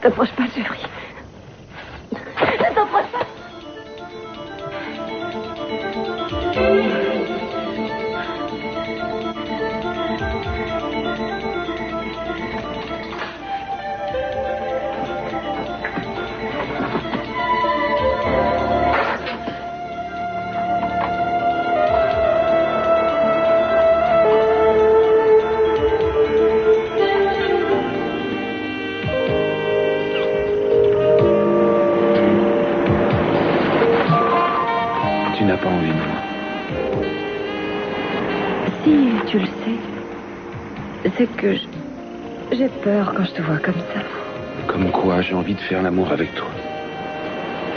T'approche pas, chérie. Ne t'approche pas. Tu n'as pas envie de moi. Si, tu le sais. C'est que j'ai peur quand je te vois comme ça. Comme quoi, j'ai envie de faire l'amour avec toi.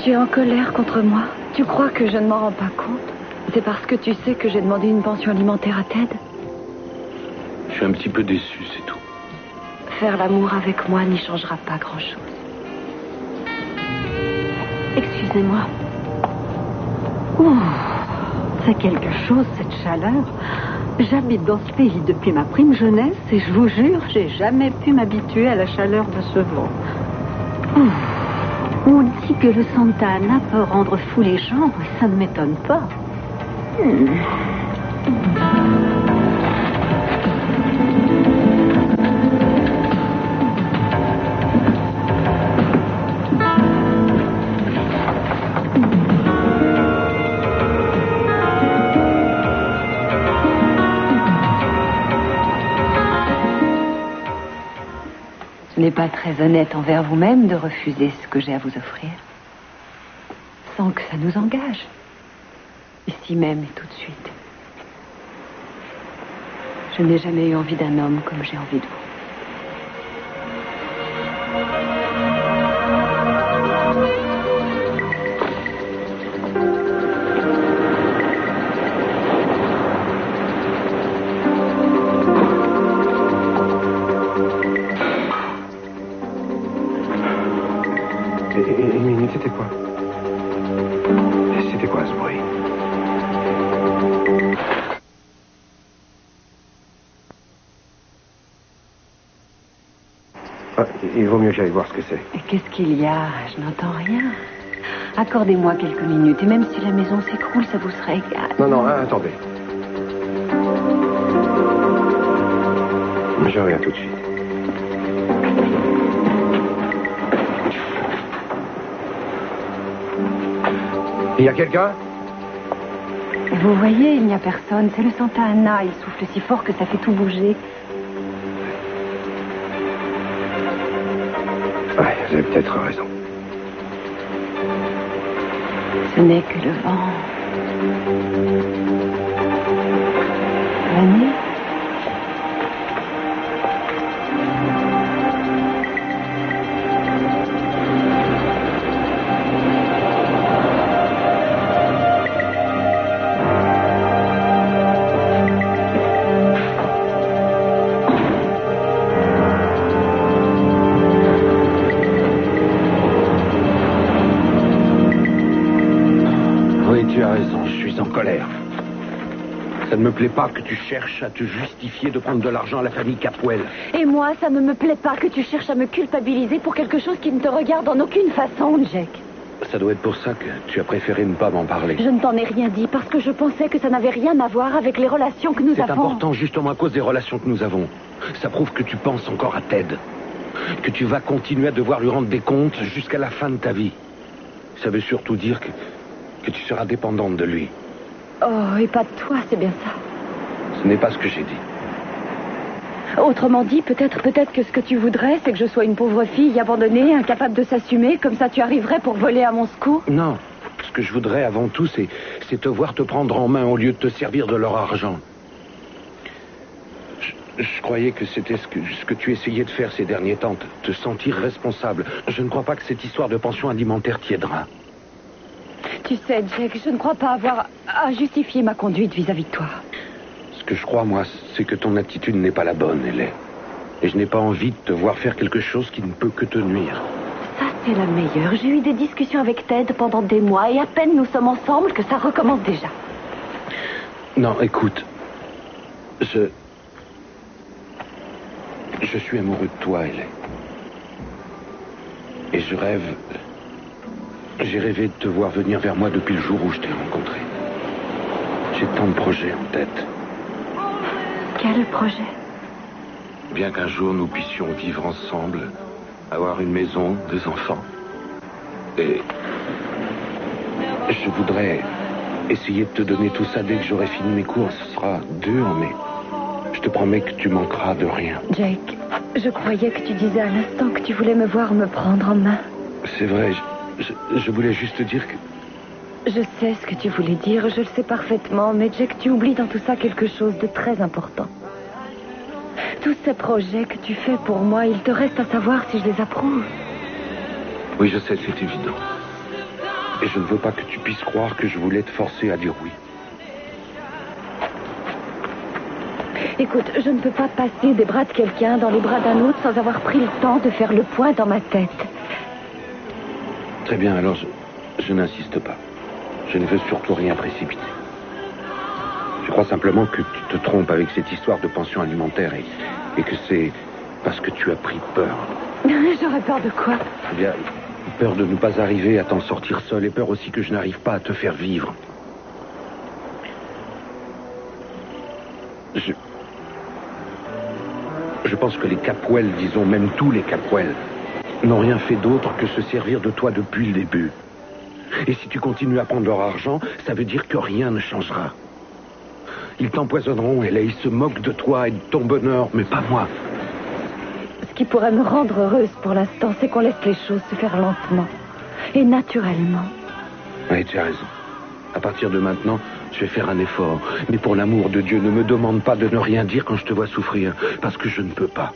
Tu es en colère contre moi? Tu crois que je ne m'en rends pas compte? C'est parce que tu sais que j'ai demandé une pension alimentaire à Ted? Je suis un petit peu déçu, c'est tout. Faire l'amour avec moi n'y changera pas grand-chose. Excusez-moi. Ouh, c'est quelque chose, cette chaleur. J'habite dans ce pays depuis ma prime jeunesse et je vous jure, j'ai jamais pu m'habituer à la chaleur de ce vent. Ouh. On dit que le Santa Ana peut rendre fou les gens et ça ne m'étonne pas. Ce n'est pas très honnête envers vous-même de refuser ce que j'ai à vous offrir. Sans que ça nous engage. Ici même et tout de suite. Je n'ai jamais eu envie d'un homme comme j'ai envie de vous. C'était quoi? C'était quoi ce bruit? Ah, il vaut mieux que j'aille voir ce que c'est. Et qu'est-ce qu'il y a? Je n'entends rien. Accordez-moi quelques minutes, et même si la maison s'écroule, ça vous sera égal. Non, attendez. Je reviens tout de suite. Il y a quelqu'un? Vous voyez, il n'y a personne. C'est le Santa Ana. Il souffle si fort que ça fait tout bouger. Ouais, vous avez peut-être raison. Ce n'est que le vent. Venez. Tu as raison, je suis en colère. Ça ne me plaît pas que tu cherches à te justifier de prendre de l'argent à la famille Capwell. Et moi, ça ne me plaît pas que tu cherches à me culpabiliser pour quelque chose qui ne te regarde en aucune façon, Jack. Ça doit être pour ça que tu as préféré ne pas m'en parler. Je ne t'en ai rien dit parce que je pensais que ça n'avait rien à voir avec les relations que nous avons. C'est important justement à cause des relations que nous avons. Ça prouve que tu penses encore à Ted. Que tu vas continuer à devoir lui rendre des comptes jusqu'à la fin de ta vie. Ça veut surtout dire que tu seras dépendante de lui. Oh, et pas de toi, c'est bien ça. Ce n'est pas ce que j'ai dit. Autrement dit, peut-être que ce que tu voudrais, c'est que je sois une pauvre fille abandonnée, incapable de s'assumer, comme ça tu arriverais pour voler à mon secours. Non, ce que je voudrais avant tout, c'est te voir te prendre en main au lieu de te servir de leur argent. Je croyais que c'était ce que tu essayais de faire ces derniers temps, te sentir responsable. Je ne crois pas que cette histoire de pension alimentaire t'y aidera. Tu sais, Jack, je ne crois pas avoir à justifier ma conduite vis-à-vis de toi. Ce que je crois, moi, c'est que ton attitude n'est pas la bonne, Ellie. Et je n'ai pas envie de te voir faire quelque chose qui ne peut que te nuire. Ça, c'est la meilleure. J'ai eu des discussions avec Ted pendant des mois et à peine nous sommes ensemble que ça recommence déjà. Non, écoute. Je suis amoureux de toi, Ellie. Et je rêve... J'ai rêvé de te voir venir vers moi depuis le jour où je t'ai rencontré. J'ai tant de projets en tête. Quel projet? Bien qu'un jour nous puissions vivre ensemble, avoir une maison, des enfants. Et... je voudrais essayer de te donner tout ça dès que j'aurai fini mes cours. Ce sera dur, mais je te promets que tu manqueras de rien. Jake, je croyais que tu disais à l'instant que tu voulais me voir me prendre en main. C'est vrai, je voulais juste te dire que... Je sais ce que tu voulais dire, je le sais parfaitement, mais Jake, tu oublies dans tout ça quelque chose de très important. Tous ces projets que tu fais pour moi, il te reste à savoir si je les approuve. Oui, je sais, c'est évident. Et je ne veux pas que tu puisses croire que je voulais te forcer à dire oui. Écoute, je ne peux pas passer des bras de quelqu'un dans les bras d'un autre sans avoir pris le temps de faire le point dans ma tête. Très bien, alors je n'insiste pas. Je ne veux surtout rien précipiter. Je crois simplement que tu te trompes avec cette histoire de pension alimentaire et que c'est parce que tu as pris peur. J'aurais peur de quoi? Eh bien, peur de ne pas arriver à t'en sortir seul et peur aussi que je n'arrive pas à te faire vivre. Je pense que les Capwell, disons même tous les Capwell, n'ont rien fait d'autre que se servir de toi depuis le début. Et si tu continues à prendre leur argent, ça veut dire que rien ne changera. Ils t'empoisonneront, Ella, ils se moquent de toi et de ton bonheur, mais pas moi. Ce qui pourrait me rendre heureuse pour l'instant, c'est qu'on laisse les choses se faire lentement et naturellement. Oui, tu as raison. À partir de maintenant, je vais faire un effort. Mais pour l'amour de Dieu, ne me demande pas de ne rien dire quand je te vois souffrir, parce que je ne peux pas.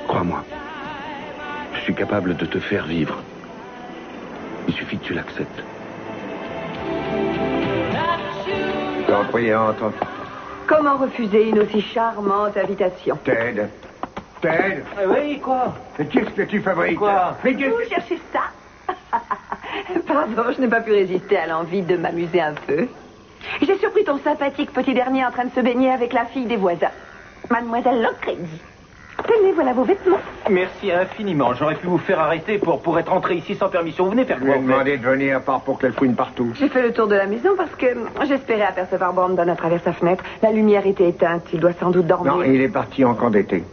Crois-moi. Je suis capable de te faire vivre. Il suffit que tu l'acceptes. T'en prie, entre. Comment refuser une aussi charmante invitation? Ted. Ted. Oui, quoi? Mais qu'est-ce que tu fabriques? Quoi? Mais qu'est-ce Vous que... cherchez ça? Pardon, je n'ai pas pu résister à l'envie de m'amuser un peu. J'ai surpris ton sympathique petit dernier en train de se baigner avec la fille des voisins, Mademoiselle Lockrady. Tenez, voilà vos vêtements. Merci infiniment. J'aurais pu vous faire arrêter pour être entré ici sans permission. Vous venez faire Je quoi? lui ai demandé de venir par pour qu'elle fouine partout. J'ai fait le tour de la maison parce que j'espérais apercevoir Brandon à travers sa fenêtre. La lumière était éteinte. Il doit sans doute dormir. Non, il est parti en camp d'été.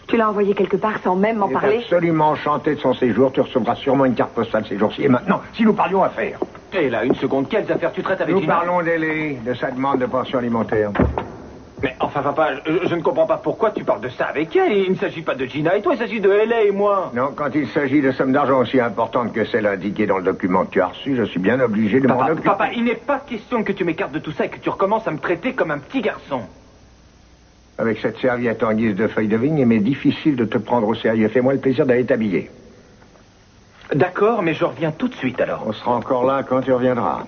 Tu l'as envoyé quelque part sans même m'en Il est parler? absolument enchanté de son séjour. Tu recevras sûrement une carte postale ces jours-ci. Et maintenant, si nous parlions affaires. Et là, une seconde, quelles affaires tu traites avec Nous Gina? parlons d'Ellie, de sa demande de pension alimentaire. Mais enfin, papa, je ne comprends pas pourquoi tu parles de ça avec elle. Il ne s'agit pas de Gina et toi, il s'agit de Ella et moi. Non, quand il s'agit de sommes d'argent aussi importantes que celles indiquées dans le document que tu as reçu, je suis bien obligé de m'en occuper. Papa, il n'est pas question que tu m'écartes de tout ça et que tu recommences à me traiter comme un petit garçon. Avec cette serviette en guise de feuille de vigne, il m'est difficile de te prendre au sérieux. Fais-moi le plaisir d'aller t'habiller. D'accord, mais je reviens tout de suite alors. On sera encore là quand tu reviendras.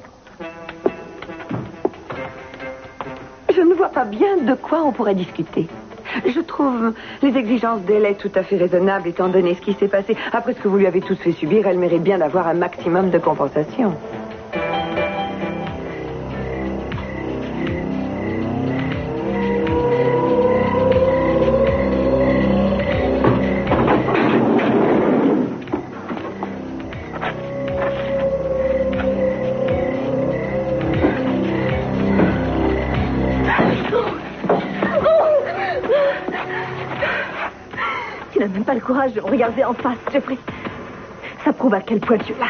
Je ne vois pas bien de quoi on pourrait discuter. Je trouve les exigences d'Ella tout à fait raisonnables étant donné ce qui s'est passé. Après ce que vous lui avez tous fait subir, elle mérite bien d'avoir un maximum de compensation. Tu n'as même pas le courage de me regarder en face, Jeffrey. Ça prouve à quel point tu lâches.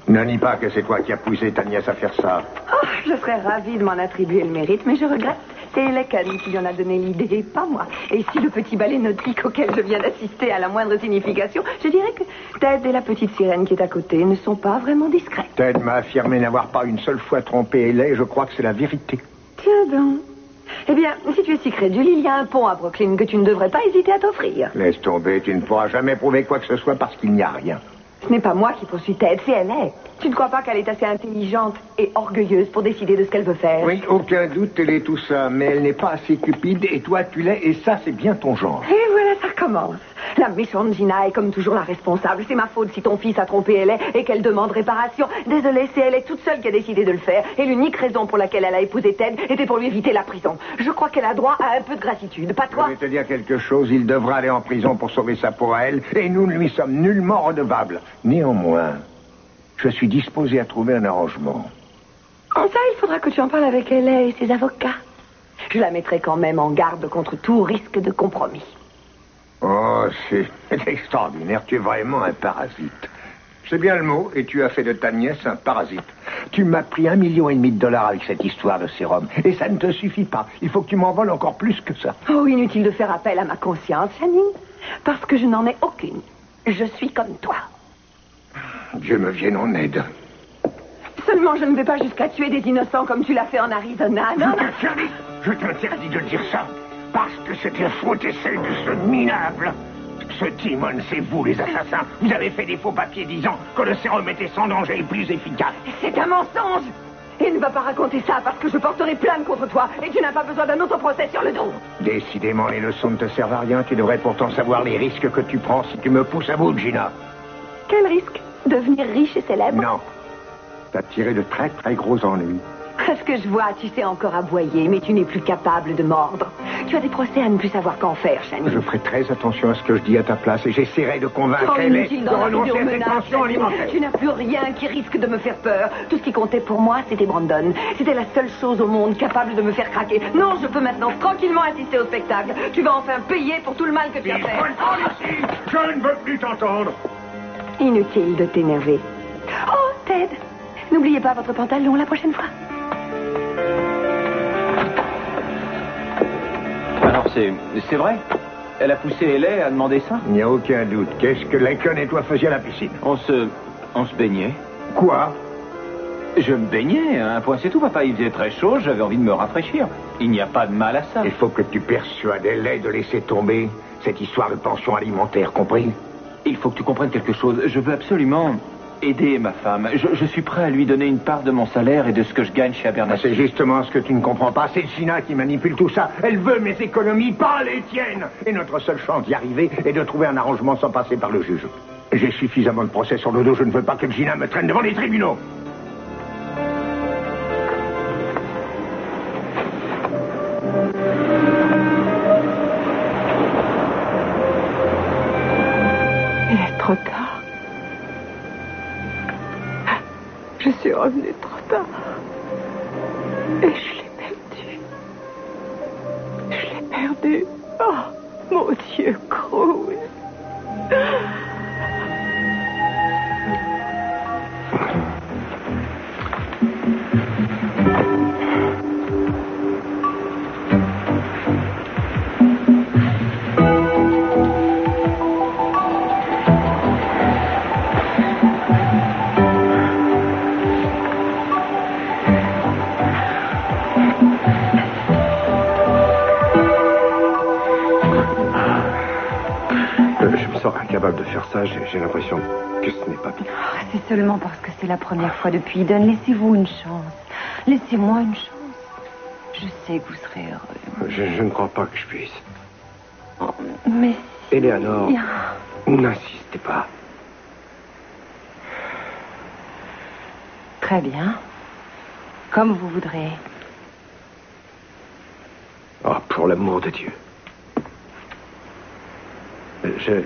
Ne nie pas que c'est toi qui as poussé ta nièce à faire ça. Oh, je serais ravie de m'en attribuer le mérite, mais je regrette. C'est Ella Canny qui lui en a donné l'idée, pas moi. Et si le petit ballet nautique auquel je viens d'assister a la moindre signification, je dirais que Ted et la petite sirène qui est à côté ne sont pas vraiment discrets. Ted m'a affirmé n'avoir pas une seule fois trompé Ella et je crois que c'est la vérité. Tiens donc. Eh bien, si tu es si crédule, il y a un pont à Brooklyn que tu ne devrais pas hésiter à t'offrir. Laisse tomber, tu ne pourras jamais prouver quoi que ce soit parce qu'il n'y a rien. Ce n'est pas moi qui poursuis Ted, c'est elle. Tu ne crois pas qu'elle est assez intelligente et orgueilleuse pour décider de ce qu'elle veut faire? Oui, aucun doute, elle est tout ça, mais elle n'est pas assez cupide et toi tu l'es et ça c'est bien ton genre. Et voilà, ça recommence. La méchante Gina est comme toujours la responsable. C'est ma faute si ton fils a trompé Ellie et qu'elle demande réparation. Désolée, c'est elle toute seule qui a décidé de le faire. Et l'unique raison pour laquelle elle a épousé Ted était pour lui éviter la prison. Je crois qu'elle a droit à un peu de gratitude, pas toi? Je vais te dire quelque chose, il devra aller en prison pour sauver sa peau à elle, et nous ne lui sommes nullement redevables. Néanmoins, je suis disposé à trouver un arrangement. En ça, il faudra que tu en parles avec Ellie et ses avocats. Je la mettrai quand même en garde contre tout risque de compromis. Oh, c'est extraordinaire. Tu es vraiment un parasite. C'est bien le mot, et tu as fait de ta nièce un parasite. Tu m'as pris $1,5 million avec cette histoire de sérum. Et ça ne te suffit pas. Il faut que tu m'en voles encore plus que ça. Oh, inutile de faire appel à ma conscience, Channing. Parce que je n'en ai aucune. Je suis comme toi. Dieu me vienne en aide. Seulement, je ne vais pas jusqu'à tuer des innocents comme tu l'as fait en Arizona, non? Je t'interdis de dire ça. Parce que c'est la faute et celle de ce minable. Ce Timon, c'est vous, les assassins. Vous avez fait des faux papiers disant que le sérum était sans danger et plus efficace. C'est un mensonge. Il ne va pas raconter ça parce que je porterai plainte contre toi et tu n'as pas besoin d'un autre procès sur le dos. Décidément, les leçons ne te servent à rien. Tu devrais pourtant savoir les risques que tu prends si tu me pousses à bout, Gina. Quel risque? Devenir riche et célèbre? Non. T'as tiré de très très gros ennuis. À ce que je vois, tu sais encore aboyer, mais tu n'es plus capable de mordre. Tu as des procès à ne plus savoir qu'en faire, Channing. Je ferai très attention à ce que je dis à ta place et j'essaierai de convaincre Ellie de renoncer à cette pension alimentaire. Tu n'as plus rien qui risque de me faire peur. Tout ce qui comptait pour moi, c'était Brandon. C'était la seule chose au monde capable de me faire craquer. Non, je peux maintenant tranquillement assister au spectacle. Tu vas enfin payer pour tout le mal que tu as fait. Je ne veux plus t'entendre. Inutile de t'énerver. Oh, Ted, n'oubliez pas votre pantalon la prochaine fois. Alors, c'est vrai? Elle a poussé Ellie à demander ça? Il n'y a aucun doute. Qu'est-ce que Lincoln et toi faisiez à la piscine? On se baignait. Quoi? Je me baignais, un point c'est tout, papa. Il faisait très chaud, j'avais envie de me rafraîchir. Il n'y a pas de mal à ça. Il faut que tu persuades Ellie de laisser tomber cette histoire de pension alimentaire, compris? Il faut que tu comprennes quelque chose. Je veux absolument aider ma femme. Je suis prêt à lui donner une part de mon salaire et de ce que je gagne chez Abernathy. C'est justement ce que tu ne comprends pas. C'est Gina qui manipule tout ça. Elle veut mes économies, pas les tiennes. Et notre seule chance d'y arriver est de trouver un arrangement sans passer par le juge. J'ai suffisamment de procès sur le dos. Je ne veux pas que Gina me traîne devant les tribunaux. Il est trop tard. Je suis revenue trop tard. Et je l'ai perdu. Je l'ai perdu. Oh, mon Dieu, Cruz. Je me sens incapable de faire ça. J'ai l'impression que ce n'est pas bien. Oh, c'est seulement parce que c'est la première fois depuis Eden. Laissez-vous une chance. Laissez-moi une chance. Je sais que vous serez heureux. Je ne crois pas que je puisse. Oh, mais si... Éléanore, n'insistez pas. Très bien. Comme vous voudrez. Oh, pour l'amour de Dieu. Ce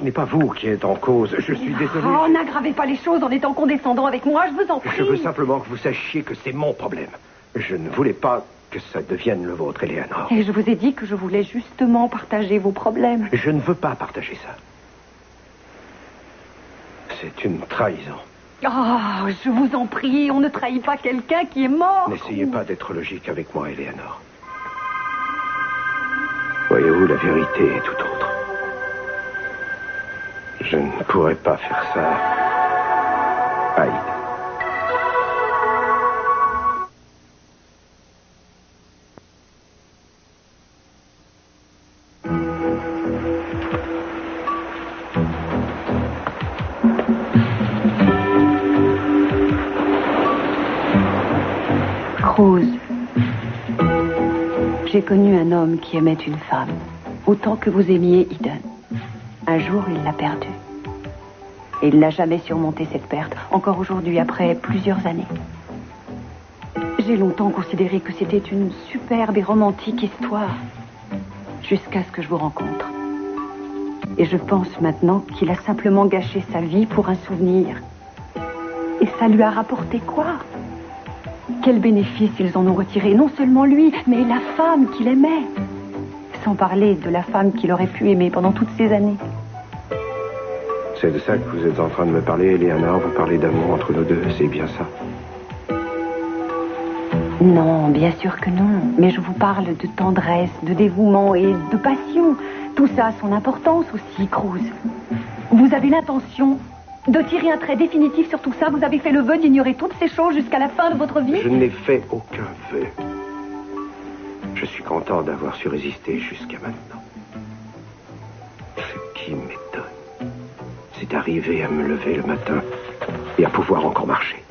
n'est pas vous qui êtes en cause. Je suis désolé. Oh, n'aggravez pas les choses en étant condescendant avec moi, je vous en prie. Je veux simplement que vous sachiez que c'est mon problème. Je ne voulais pas que ça devienne le vôtre, Éléanore. Et je vous ai dit que je voulais justement partager vos problèmes. Je ne veux pas partager ça. C'est une trahison. Oh, je vous en prie, on ne trahit pas quelqu'un qui est mort. N'essayez pas d'être logique avec moi, Éléanore. Voyez-vous, la vérité est tout autre. Je ne pourrais pas faire ça à Ida. Cruz, j'ai connu un homme qui aimait une femme. autant que vous aimiez Eden. Un jour, il l'a perdu. Et il n'a jamais surmonté cette perte, encore aujourd'hui, après plusieurs années. J'ai longtemps considéré que c'était une superbe et romantique histoire, jusqu'à ce que je vous rencontre. Et je pense maintenant qu'il a simplement gâché sa vie pour un souvenir. Et ça lui a rapporté quoi? Quel bénéfice ils en ont retiré, non seulement lui, mais la femme qu'il aimait. Sans parler de la femme qu'il aurait pu aimer pendant toutes ces années. C'est de ça que vous êtes en train de me parler, Eleanor. Vous parlez d'amour entre nous deux, c'est bien ça? Non, bien sûr que non. Mais je vous parle de tendresse, de dévouement et de passion. Tout ça a son importance aussi, Cruz. Vous avez l'intention de tirer un trait définitif sur tout ça? Vous avez fait le vœu d'ignorer toutes ces choses jusqu'à la fin de votre vie? Je n'ai fait aucun vœu. Je suis content d'avoir su résister jusqu'à maintenant. Ce qui m'étonne, c'est d'arriver à me lever le matin et à pouvoir encore marcher.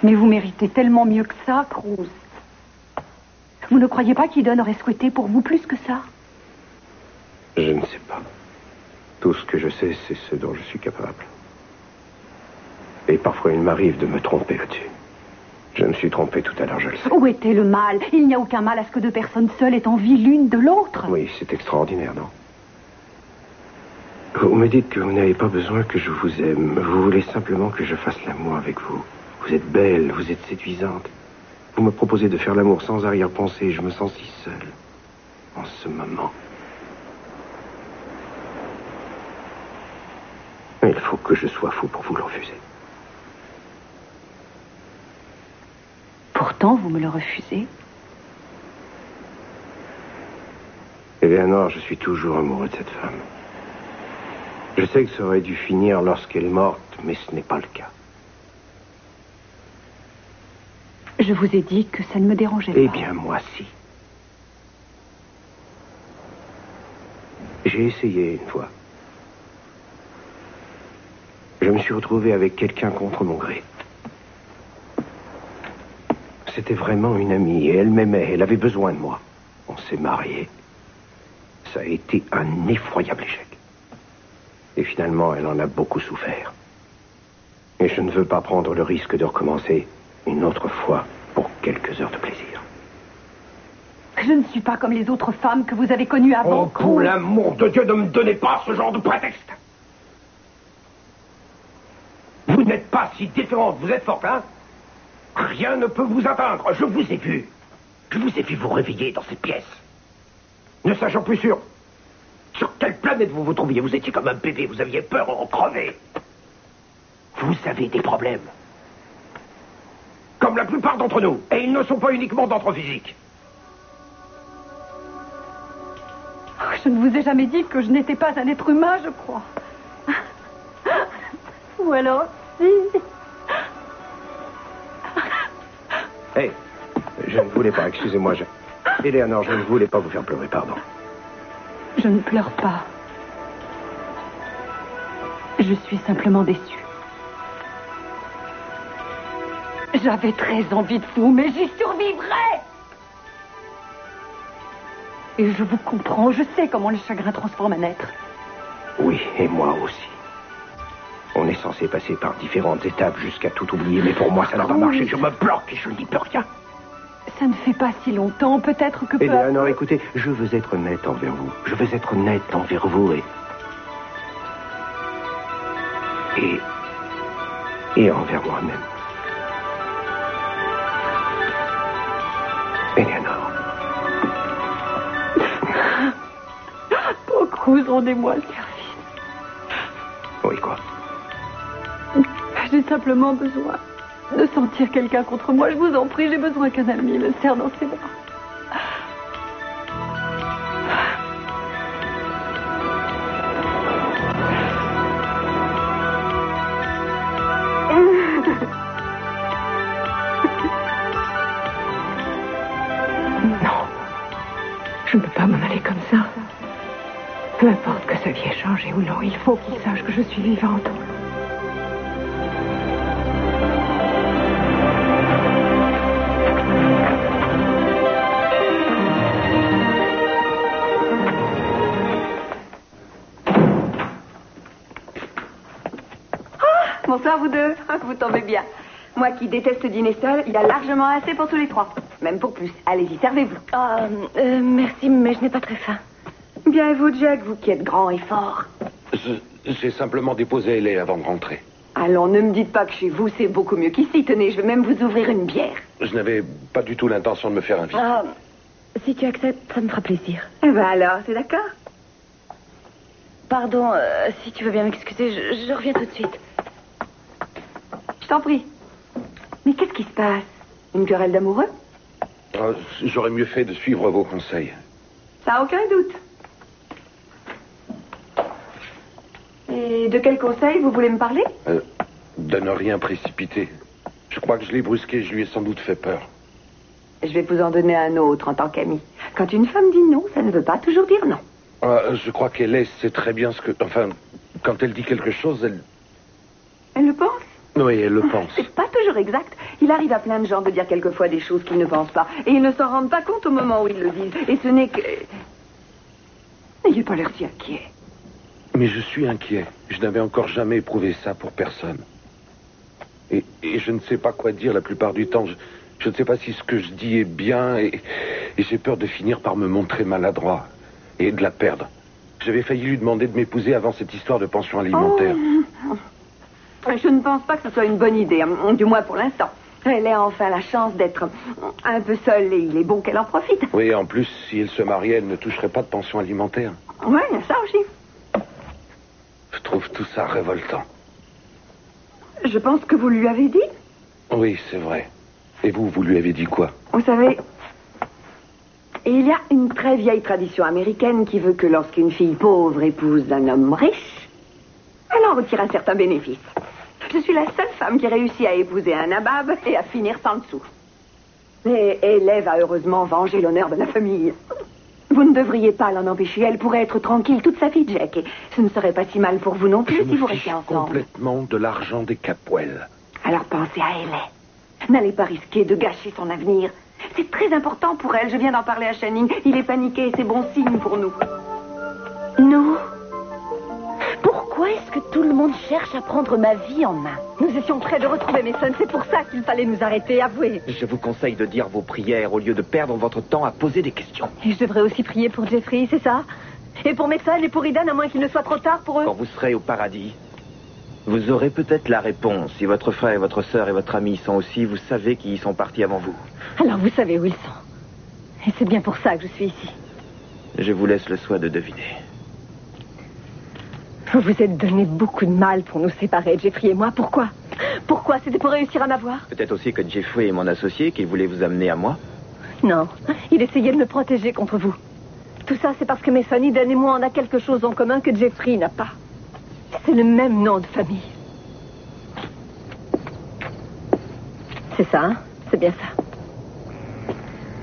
Mais vous méritez tellement mieux que ça, Cruz. Vous ne croyez pas qu'Eden aurait souhaité pour vous plus que ça? Je ne sais pas. Tout ce que je sais, c'est ce dont je suis capable. Et parfois, il m'arrive de me tromper là-dessus. Je me suis trompé tout à l'heure, je le sais. Où était le mal? Il n'y a aucun mal à ce que deux personnes seules aient envie l'une de l'autre. Oui, c'est extraordinaire, non? Vous me dites que vous n'avez pas besoin que je vous aime. Vous voulez simplement que je fasse l'amour avec vous. Vous êtes belle, vous êtes séduisante. Vous me proposez de faire l'amour sans arrière-pensée. Je me sens si seul en ce moment. Mais il faut que je sois fou pour vous le refuser. Pourtant, vous me le refusez. Eleanor, je suis toujours amoureux de cette femme. Je sais que ça aurait dû finir lorsqu'elle est morte, mais ce n'est pas le cas. Je vous ai dit que ça ne me dérangeait pas. Eh bien, moi, si. J'ai essayé une fois. Je me suis retrouvé avec quelqu'un contre mon gré. C'était vraiment une amie et elle m'aimait, elle avait besoin de moi. On s'est mariés. Ça a été un effroyable échec. Et finalement, elle en a beaucoup souffert. Et je ne veux pas prendre le risque de recommencer une autre fois pour quelques heures de plaisir. Je ne suis pas comme les autres femmes que vous avez connues avant. Oh, pour l'amour de Dieu, ne me donnez pas ce genre de prétexte. Vous n'êtes pas si différente, vous êtes forte, hein? Rien ne peut vous atteindre, je vous ai vu. Je vous ai vu vous réveiller dans cette pièce. Ne sachant plus sûr sur quelle planète vous vous trouviez. Vous étiez comme un bébé, vous aviez peur en crever. Vous avez des problèmes. Comme la plupart d'entre nous. Et ils ne sont pas uniquement d'ordre physique. Je ne vous ai jamais dit que je n'étais pas un être humain, je crois. Ou alors, si. Hé, je ne voulais pas, excusez-moi. Eleanor, je ne voulais pas vous faire pleurer, pardon. Je ne pleure pas. Je suis simplement déçue. J'avais très envie de vous, mais j'y survivrai. Et je vous comprends, je sais comment le chagrin transforme un être. Oui, et moi aussi. On est censé passer par différentes étapes jusqu'à tout oublier, mais pour moi, ça n'a pas marché. Je me bloque et je n'y peux rien. Ça ne fait pas si longtemps, peut-être que... Eleanor, écoutez, je veux être honnête envers vous. Je veux être honnête envers vous et envers moi-même. Eleanor. Oh, Cruz, rendez-moi le service. Oui, quoi? J'ai simplement besoin de sentir quelqu'un contre moi. Je vous en prie, j'ai besoin qu'un ami me serre dans ses bras. Non, je ne peux pas m'en aller comme ça. Peu importe que sa vie ait changé ou non, il faut qu'il sache que je suis vivante. alors, vous deux, vous tombez bien. Moi qui déteste dîner seul, il y a largement assez pour tous les trois. Même pour plus. Allez-y, servez-vous. Merci, mais je n'ai pas très faim. Bien, et vous, Jack, vous qui êtes grand et fort. J'ai simplement déposé Ellie avant de rentrer. Allons, ne me dites pas que chez vous, c'est beaucoup mieux qu'ici. Tenez, je vais même vous ouvrir une bière. Je n'avais pas du tout l'intention de me faire inviter. Si tu acceptes, ça me fera plaisir. Eh ben alors, c'est d'accord. Pardon, si tu veux bien m'excuser, je reviens tout de suite. Je t'en prie. Mais qu'est-ce qui se passe? Une querelle d'amoureux? J'aurais mieux fait de suivre vos conseils. Sans aucun doute. Et de quel conseil vous voulez me parler? De ne rien précipiter. Je crois que je l'ai brusqué, je lui ai sans doute fait peur. Je vais vous en donner un autre en tant qu'ami. Quand une femme dit non, ça ne veut pas toujours dire non. Je crois qu'elle sait très bien ce que... Enfin, quand elle dit quelque chose, elle... Elle le pense? Oui, elle le pense. C'est pas toujours exact. Il arrive à plein de gens de dire quelquefois des choses qu'ils ne pensent pas. Et ils ne s'en rendent pas compte au moment où ils le disent. Et ce n'est que... N'ayez pas l'air si inquiet. Mais je suis inquiet. Je n'avais encore jamais éprouvé ça pour personne. Et je ne sais pas quoi dire la plupart du temps. Je ne sais pas si ce que je dis est bien et j'ai peur de finir par me montrer maladroit et de la perdre. J'avais failli lui demander de m'épouser avant cette histoire de pension alimentaire. Je ne pense pas que ce soit une bonne idée, du moins pour l'instant. Elle a enfin la chance d'être un peu seule et il est bon qu'elle en profite. Oui, en plus, si elle se mariait, elle ne toucherait pas de pension alimentaire. Oui, il y a ça aussi. Je trouve tout ça révoltant. Je pense que vous lui avez dit. Oui, c'est vrai. Et vous lui avez dit quoi? Vous savez, il y a une très vieille tradition américaine qui veut que lorsqu'une fille pauvre épouse un homme riche, elle en retire un certain bénéfice. Je suis la seule femme qui réussit à épouser un nabab et à finir sans dessous. Mais Élève a heureusement vengé l'honneur de la famille. Vous ne devriez pas l'en empêcher. Elle pourrait être tranquille toute sa vie, Jack. Et ce ne serait pas si mal pour vous non plus si vous restiez ensemble. Complètement de l'argent des Capwell. Alors pensez à elle. N'allez pas risquer de gâcher son avenir. C'est très important pour elle. Je viens d'en parler à Channing. Il est paniqué et c'est bon signe pour nous. Nous? Pourquoi est-ce que tout le monde cherche à prendre ma vie en main? Nous étions près de retrouver Mason. C'est pour ça qu'il fallait nous arrêter. Avouez. Je vous conseille de dire vos prières au lieu de perdre votre temps à poser des questions. Et je devrais aussi prier pour Jeffrey, c'est ça? Et pour Mason et pour Eden, à moins qu'il ne soit trop tard pour eux? Quand vous serez au paradis, vous aurez peut-être la réponse. Si votre frère et votre sœur et votre ami y sont aussi, vous savez qu'ils y sont partis avant vous. Alors vous savez où ils sont. Et c'est bien pour ça que je suis ici. Je vous laisse le soin de deviner. Vous vous êtes donné beaucoup de mal pour nous séparer, Jeffrey et moi. Pourquoi? Pourquoi? C'était pour réussir à m'avoir? Peut-être aussi que Jeffrey est mon associé, qu'il voulait vous amener à moi. Non, il essayait de me protéger contre vous. Tout ça, c'est parce que Mason, Eden et moi, on a quelque chose en commun que Jeffrey n'a pas. C'est le même nom de famille. C'est ça, hein? C'est bien ça.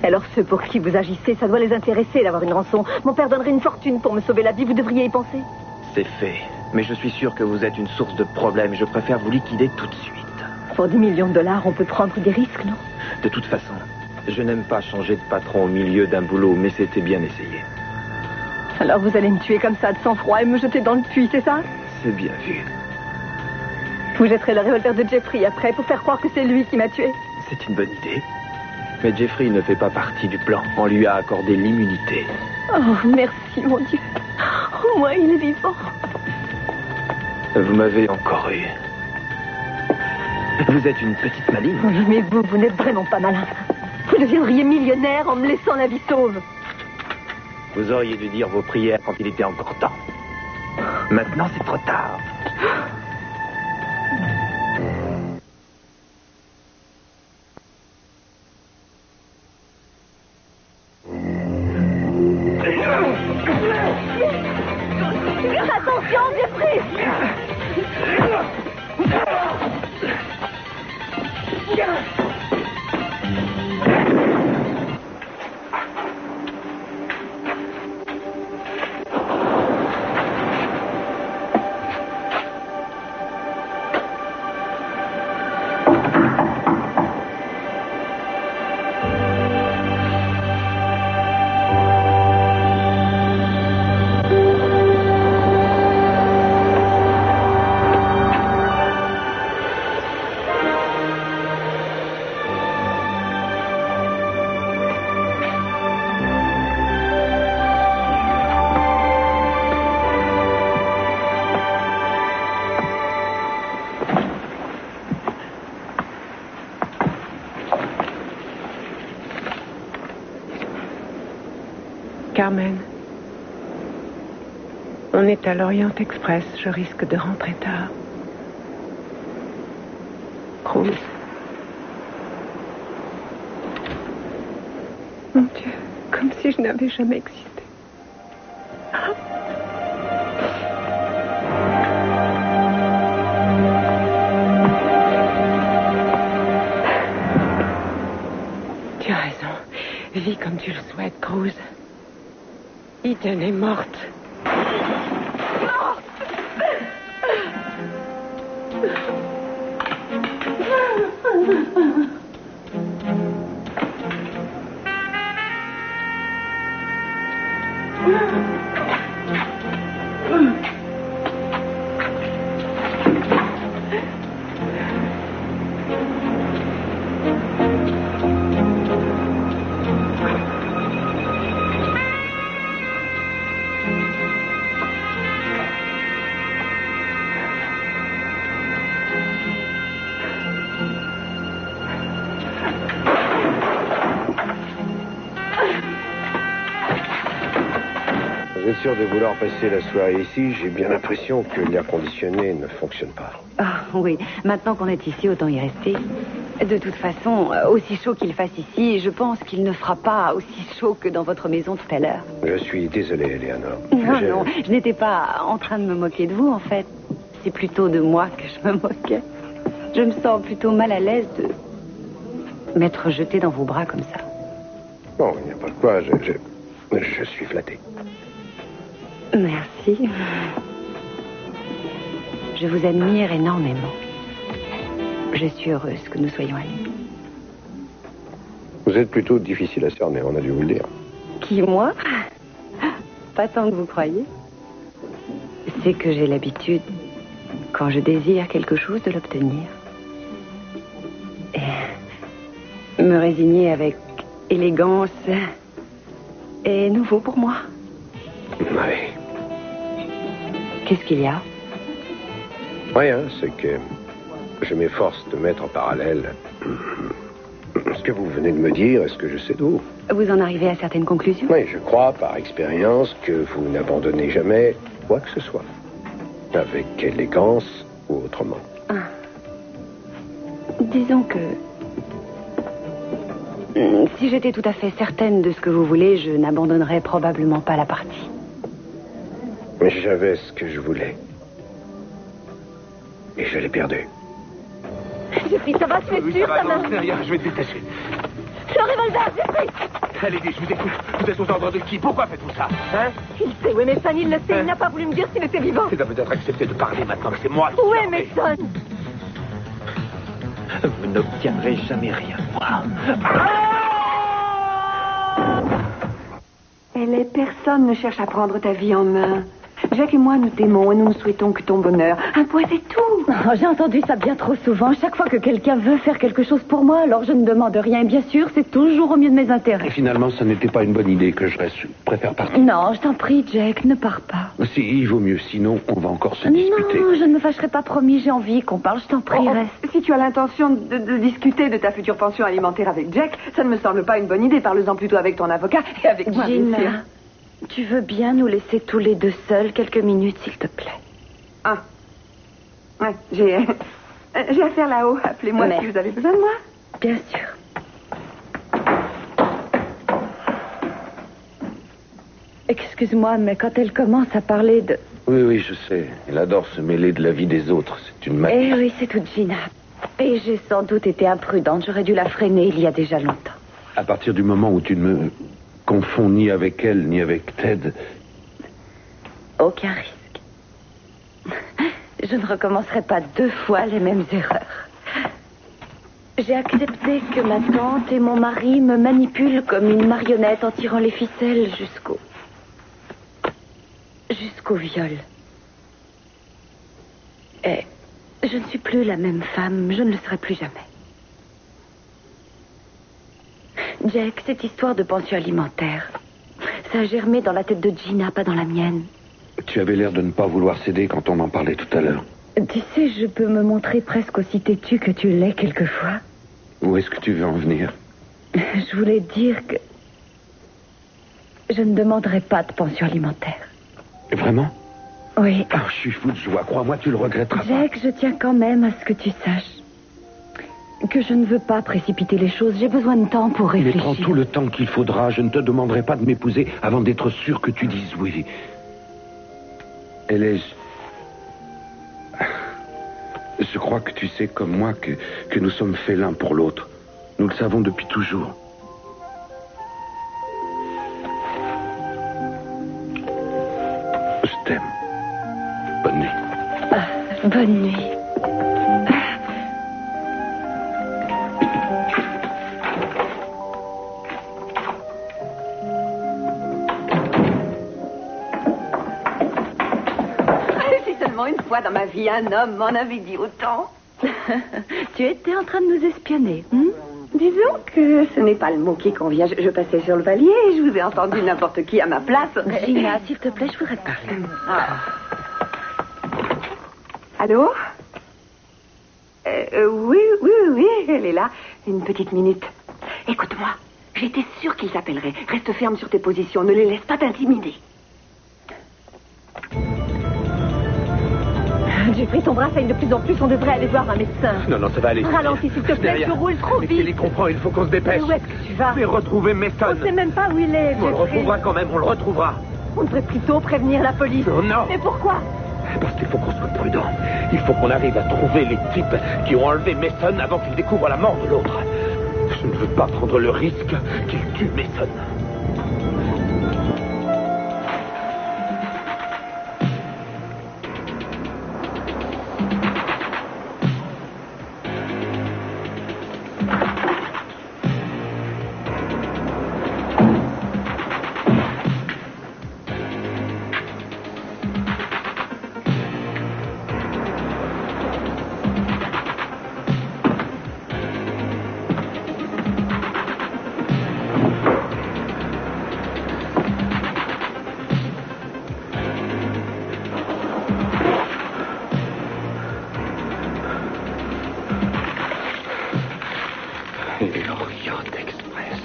Alors ceux pour qui vous agissez, ça doit les intéresser d'avoir une rançon. Mon père donnerait une fortune pour me sauver la vie, vous devriez y penser. C'est fait. Mais je suis sûr que vous êtes une source de problèmes. Je préfère vous liquider tout de suite. Pour 10 millions de dollars, on peut prendre des risques, non? De toute façon, je n'aime pas changer de patron au milieu d'un boulot, mais c'était bien essayé. Alors vous allez me tuer comme ça de sang-froid et me jeter dans le puits, c'est ça? C'est bien vu. Vous jetterez le revolver de Jeffrey après pour faire croire que c'est lui qui m'a tué. C'est une bonne idée. Mais Jeffrey ne fait pas partie du plan. On lui a accordé l'immunité. Oh, merci, mon Dieu. Au moins, il est vivant. Vous m'avez encore eu. Vous êtes une petite maligne. Oui, mais vous n'êtes vraiment pas malin. Vous deviendriez millionnaire en me laissant la vie sauve. Vous auriez dû dire vos prières quand il était encore temps. Maintenant, c'est trop tard. Attention, Jeffrey! Carmen, on est à l'Orient Express. Je risque de rentrer tard. Cruz. Mon Dieu, comme si je n'avais jamais existé. Tu as raison. Vis comme tu le souhaites, Cruz. Eden est morte. Vous êtes sûr de vouloir passer la soirée ici? J'ai bien l'impression que l'air conditionné ne fonctionne pas. Ah, oui. Maintenant qu'on est ici, autant y rester. De toute façon, aussi chaud qu'il fasse ici, je pense qu'il ne fera pas aussi chaud que dans votre maison tout à l'heure. Je suis désolé, Eleanor. Non, je n'étais pas en train de me moquer de vous, en fait. C'est plutôt de moi que je me moquais. Je me sens plutôt mal à l'aise de m'être jetée dans vos bras comme ça. Bon, il n'y a pas de quoi. Je suis flatté. Merci. Je vous admire énormément. Je suis heureuse que nous soyons amis. Vous êtes plutôt difficile à cerner, on a dû vous le dire. Qui, moi? Pas tant que vous croyez. C'est que j'ai l'habitude, quand je désire quelque chose, de l'obtenir. Et me résigner avec élégance est nouveau pour moi. Oui. Qu'est-ce qu'il y a? Rien, c'est que je m'efforce de mettre en parallèle ce que vous venez de me dire et ce que je sais de vous. Vous en arrivez à certaines conclusions? Oui, je crois, par expérience, que vous n'abandonnez jamais quoi que ce soit. Avec élégance ou autrement. Ah. Disons que... si j'étais tout à fait certaine de ce que vous voulez, je n'abandonnerais probablement pas la partie. Mais j'avais ce que je voulais. Et je l'ai perdu. Jeffrey, ça va, tu es sûr, ça va? C'est rien, je vais te détacher. Le revolver, Jeffrey! Allez-y, je vous écoute. Vous êtes aux ordres de qui? Pourquoi faites-vous ça? Hein? Il sait, oui, Mason, il le sait. Il n'a pas voulu me dire s'il était vivant. C'est à peut-être accepter de parler maintenant, mais c'est moi qui... Où est Mason? Vous n'obtiendrez jamais rien, moi. Elle est personne ne cherche à prendre ta vie en main. Jacques et moi, nous t'aimons et nous ne souhaitons que ton bonheur. Un point, c'est tout. Oh, j'ai entendu ça bien trop souvent. Chaque fois que quelqu'un veut faire quelque chose pour moi, alors je ne demande rien. Et bien sûr, c'est toujours au mieux de mes Et intérêts. finalement, ça n'était pas une bonne idée que je reste. Je préfère partir. Non, je t'en prie, Jack, ne pars pas. Si, il vaut mieux. Sinon, on va encore se disputer. Non, je ne me fâcherai pas, promis. J'ai envie qu'on parle. Je t'en prie, reste. Si tu as l'intention de discuter de ta future pension alimentaire avec Jack, ça ne me semble pas une bonne idée. Parle-en plutôt avec ton avocat et avec moi, bien sûr. Gina, tu veux bien nous laisser tous les deux seuls quelques minutes, s'il te plaît? Ah. Ouais, j'ai affaire là-haut. Appelez-moi si vous avez besoin de moi. Bien sûr. Excuse-moi, mais quand elle commence à parler de... Oui, je sais. Elle adore se mêler de la vie des autres. C'est une manie. Eh oui, c'est toute Gina. Et j'ai sans doute été imprudente. J'aurais dû la freiner il y a déjà longtemps. À partir du moment où tu ne me confonds ni avec elle, ni avec Ted... Aucun risque. Je ne recommencerai pas 2 fois les mêmes erreurs. J'ai accepté que ma tante et mon mari me manipulent comme une marionnette en tirant les ficelles jusqu'au viol. Et je ne suis plus la même femme. Je ne le serai plus jamais. Jack, cette histoire de pension alimentaire, ça a germé dans la tête de Gina, pas dans la mienne. Tu avais l'air de ne pas vouloir céder quand on en parlait tout à l'heure. Tu sais, je peux me montrer presque aussi têtue que tu l'es quelquefois. Où est-ce que tu veux en venir? Je voulais dire que... Je ne demanderai pas de pension alimentaire. Vraiment? Oui. Ah, je suis fou de joie. Crois-moi, tu le regretteras pas. Jack, je tiens quand même à ce que tu saches que je ne veux pas précipiter les choses. J'ai besoin de temps pour Mais réfléchir. prends tout le temps qu'il faudra. Je ne te demanderai pas de m'épouser avant d'être sûr que tu dises oui. Hélène, je crois que tu sais comme moi que nous sommes faits l'un pour l'autre. Nous le savons depuis toujours. Je t'aime. Bonne nuit. Bonne nuit. Si seulement une fois dans ma vie, un homme m'en avait dit autant. Tu étais en train de nous espionner. Disons que ce n'est pas le mot qui convient. Je passais sur le palier et je vous ai entendu n'importe qui à ma place. Gina, s'il te plaît, je voudrais te parler. Ah. Allô? Oui, elle est là. Une petite minute. Écoute-moi, j'étais sûre qu'ils t'appelleraient. Reste ferme sur tes positions, ne les laisse pas t'intimider. J'ai pris ton bras, ça de plus en plus, on devrait aller voir un médecin. Non, ça va aller. Ralentis, s'il te plaît, tu roules trop Mais vite. tu les comprends, il faut qu'on se dépêche. Mais où est-ce que tu vas? Mais retrouver Mason. On sait même pas où il est. On le Jeffrey. retrouvera quand même, on le retrouvera. On devrait plutôt prévenir la police. Non. Mais pourquoi? Parce qu'il faut qu'on soit prudent. Il faut qu'on arrive à trouver les types qui ont enlevé Mason avant qu'ils découvrent la mort de l'autre. Je ne veux pas prendre le risque qu'ils tuent Mason. L'Orient Express.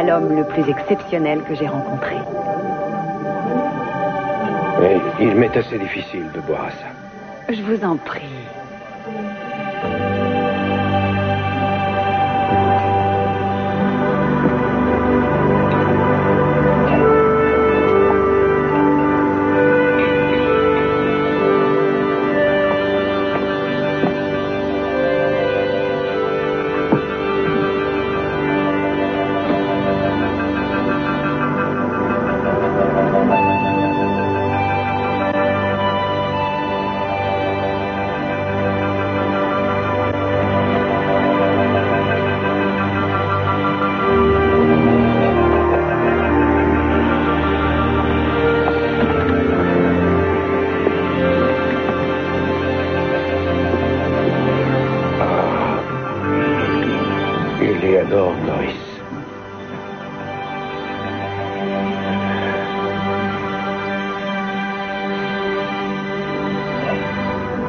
L'homme le plus exceptionnel que j'ai rencontré. Oui, il m'est assez difficile de boire à ça. Je vous en prie. Eleanor Norris.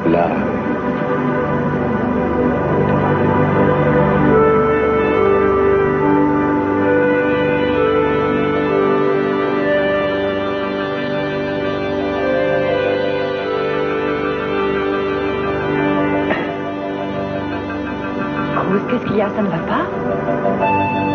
Là. Rose, qu'est-ce qu'il y a? Ça ne va pas?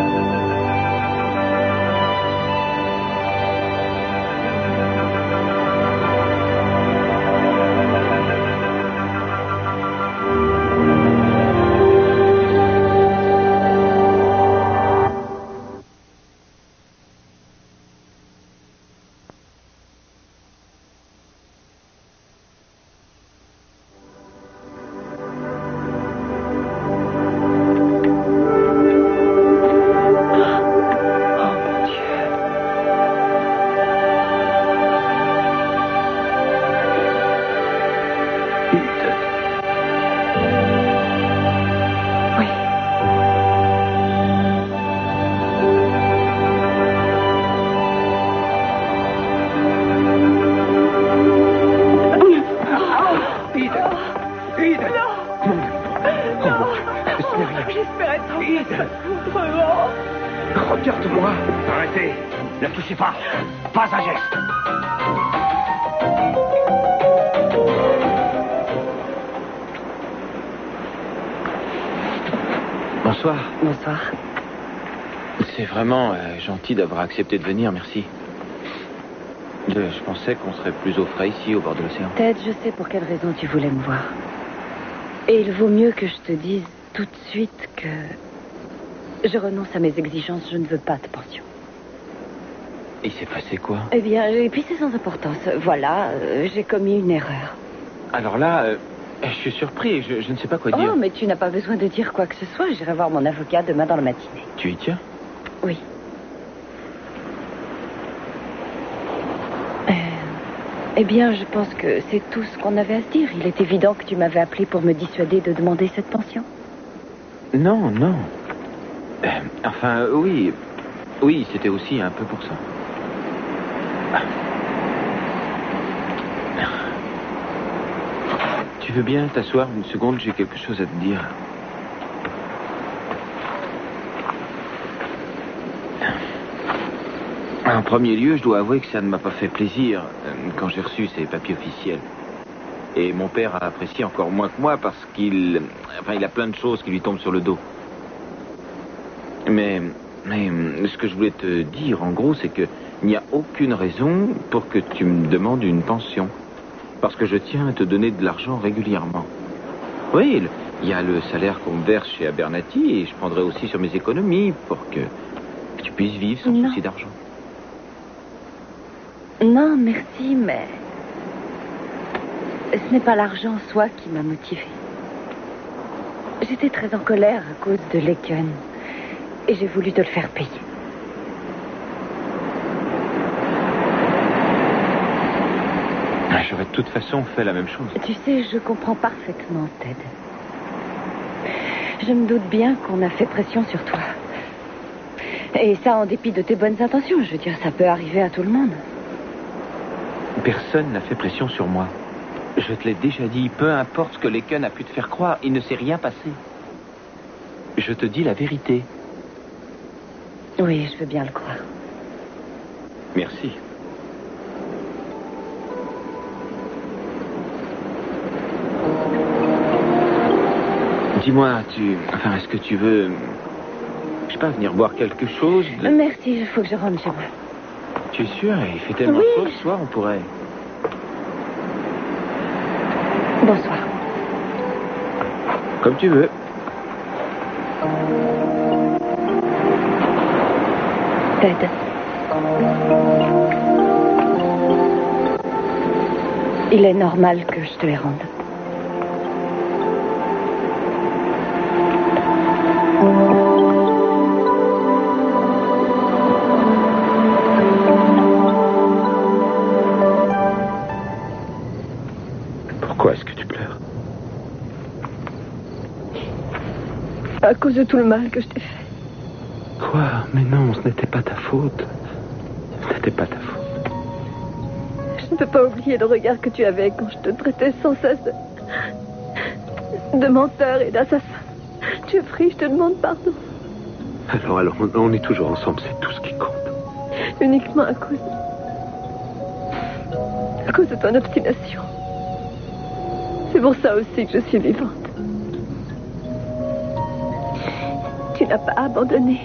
j'espérais tant que ça vraiment. Regarde-moi. Arrêtez. Ne touchez pas. Pas un geste. Bonsoir. Bonsoir. C'est vraiment gentil d'avoir accepté de venir, merci. Je pensais qu'on serait plus au frais ici, au bord de l'océan. Ted, je sais pour quelle raison tu voulais me voir. Et il vaut mieux que je te dise tout de suite que je renonce à mes exigences, je ne veux pas de pension. Il s'est passé quoi? Eh bien, et puis c'est sans importance. Voilà, j'ai commis une erreur. Alors là, je suis surpris, je ne sais pas quoi dire. Oh, mais tu n'as pas besoin de dire quoi que ce soit. J'irai voir mon avocat demain dans la matinée. Tu y tiens? Oui. Eh bien, je pense que c'est tout ce qu'on avait à se dire. Il est évident que tu m'avais appelé pour me dissuader de demander cette pension. Non, non. Enfin, oui. Oui, c'était aussi un peu pour ça. Tu veux bien t'asseoir une seconde? J'ai quelque chose à te dire. En premier lieu, je dois avouer que ça ne m'a pas fait plaisir quand j'ai reçu ces papiers officiels. Et mon père a apprécié encore moins que moi parce qu'il a plein de choses qui lui tombent sur le dos. Mais ce que je voulais te dire, en gros, c'est qu'il n'y a aucune raison pour que tu me demandes une pension. Parce que je tiens à te donner de l'argent régulièrement. Oui, il y a le salaire qu'on me verse chez Abernathy et je prendrai aussi sur mes économies pour que tu puisses vivre sans souci d'argent. Non, merci, mais ce n'est pas l'argent en soi qui m'a motivée. J'étais très en colère à cause de Laken et j'ai voulu te le faire payer. J'aurais de toute façon fait la même chose. Tu sais, je comprends parfaitement, Ted. Je me doute bien qu'on a fait pression sur toi. Et ça en dépit de tes bonnes intentions. Je veux dire, ça peut arriver à tout le monde. Personne n'a fait pression sur moi. Je te l'ai déjà dit, peu importe ce que Laken a pu te faire croire, il ne s'est rien passé. Je te dis la vérité. Oui, je veux bien le croire. Merci. Dis-moi, est-ce que tu veux... Je sais pas, venir boire quelque chose Merci, il faut que je rentre chez moi. Tu es sûr? Il fait tellement chaud ce soir, on pourrait... Bonsoir. Comme tu veux. Ted. Il est normal que je te les rende. Pourquoi est-ce que tu pleures? À cause de tout le mal que je t'ai fait. Quoi? Mais non, ce n'était pas ta faute. Ce n'était pas ta faute. Je ne peux pas oublier le regard que tu avais quand je te traitais sans cesse de menteur et d'assassin. Tu prie, je te demande pardon. Alors, on est toujours ensemble, c'est tout ce qui compte. Uniquement à cause de ton obstination. C'est pour ça aussi que je suis vivante. Tu n'as pas abandonné.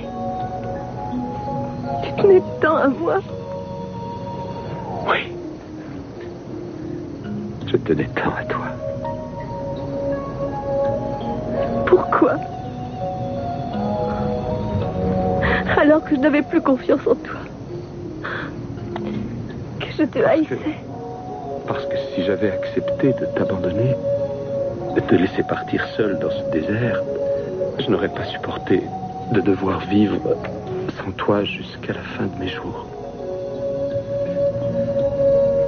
Tu tenais tant à moi. Oui. Je tenais tant à toi. Pourquoi? Alors que je n'avais plus confiance en toi. Que je te haïssais. Parce que si j'avais accepté de t'abandonner, de te laisser partir seul dans ce désert, je n'aurais pas supporté de devoir vivre sans toi jusqu'à la fin de mes jours.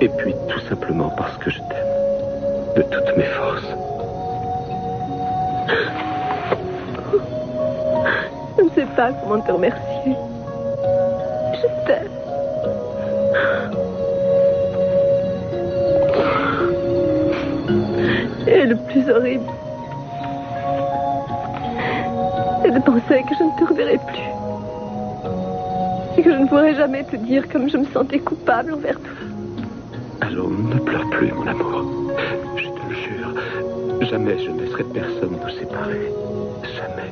Et puis tout simplement parce que je t'aime de toutes mes forces. Je ne sais pas comment te remercier. Je t'aime. Et le plus horrible, de penser que je ne te reverrai plus. Et que je ne pourrai jamais te dire comme je me sentais coupable envers toi. Allô, ne pleure plus, mon amour. Je te le jure, jamais je ne laisserai personne nous séparer. Jamais.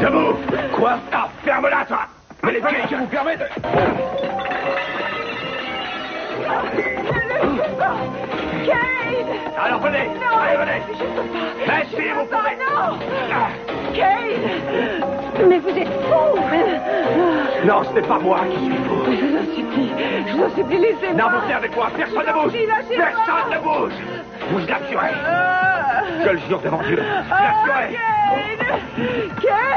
Debout! Quoi? Ah, ferme-la, toi! Mais les pieds qui vous permettent de... Kate! Alors venez! Non! Allez, venez! Je peux pas! Laissez, vous pouvez! Non! Kate! Mais vous êtes fou! Non, ce n'est pas moi qui suis fou. Je vous en supplie, laissez-moi! Non, vous venez avec moi, personne ne bouge! Lâchez-moi! Personne ne bouge! Vous la tuerez! Je le jure devant Dieu, je la tuerez! Kate!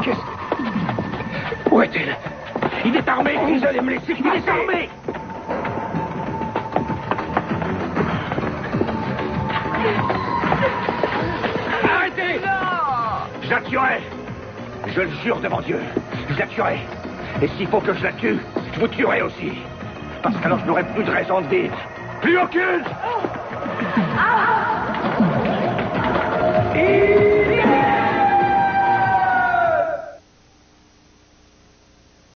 Qu'est-ce... Où est-il? Il est armé, vous allez me laisser passer! Il est armé! Arrêtez! Non! Je la tuerai! Je le jure devant Dieu, je la tuerai! Et s'il faut que je la tue, je vous tuerai aussi! Parce qu'alors je n'aurai plus de raison de vivre! Plus aucune!